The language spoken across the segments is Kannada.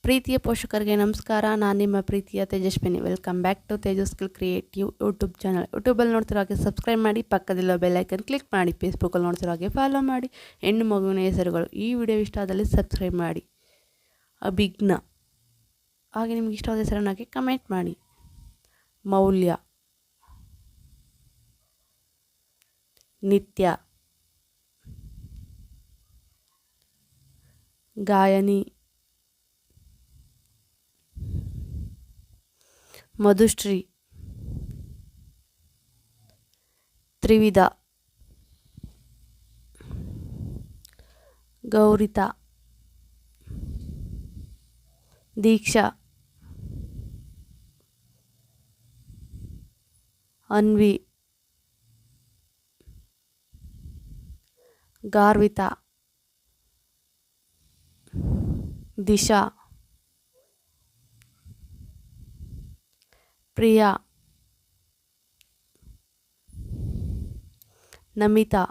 ಪ್ರೀತಿಯ ಪೋಷಕರಿಗೆ ನಮಸ್ಕಾರ. ನಾನು ನಿಮ್ಮ ಪ್ರೀತಿಯ Tejaswini. Welcome back to Tejas skill creative YouTube channel. ಯೂಟ್ಯೂಬಲ್ಲಿ ನೋಡ್ತಿರೋ ಹಾಗೆ ಸಬ್ಸ್ಕ್ರೈಬ್ ಮಾಡಿ, ಪಕ್ಕದಲ್ಲಿರೋ ಬೆಲ್ ಐಕನ್ ಕ್ಲಿಕ್ ಮಾಡಿ. ಫೇಸ್ಬುಕ್ಕಲ್ಲಿ ನೋಡ್ತಿರೋ ಹಾಗೆ ಫಾಲೋ ಮಾಡಿ. ಹೆಣ್ಣು ಮಗುವಿನ ಹೆಸರುಗಳು. ಈ ವಿಡಿಯೋ ಇಷ್ಟ ಆದಲ್ಲಿ ಸಬ್ಸ್ಕ್ರೈಬ್ ಮಾಡಿ. ಅಭಿಜ್ಞ, ಹಾಗೆ ನಿಮ್ಗೆ ಇಷ್ಟವಾದ ಹೆಸರನ್ನು ಹಾಕಿ ಕಮೆಂಟ್ ಮಾಡಿ. ಮೌಲ್ಯ, ನಿತ್ಯ, ಗಾಯನಿ, ಮಧುಶ್ರೀ, ತ್ರಿವಿಧ, ಗೌರಿತಾ, ದೀಕ್ಷಾ, ಅನ್ವಿ, ಗಾರ್ವಿತಾ, ದಿಶಾ, ಪ್ರಿಯಾ, ನಮಿತಾ,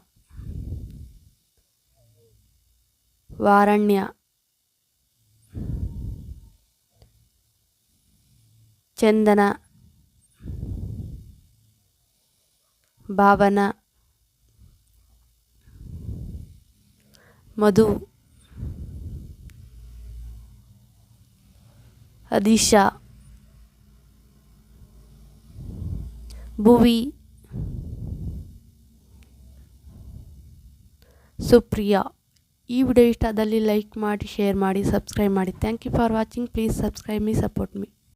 ವಾರಣ್ಯ, ಚಂದನ, ಭಾವನಾ, ಮಧು, ಅದಿಶಾ, ಭುವಿ, ಸುಪ್ರಿಯಾ. ಈ ವಿಡಿಯೋ ಇಷ್ಟ ಆದಲ್ಲಿ ಲೈಕ್ ಮಾಡಿ, ಶೇರ್ ಮಾಡಿ, ಸಬ್ಸ್ಕ್ರೈಬ್ ಮಾಡಿ. Thank you for watching. Please subscribe me, support me.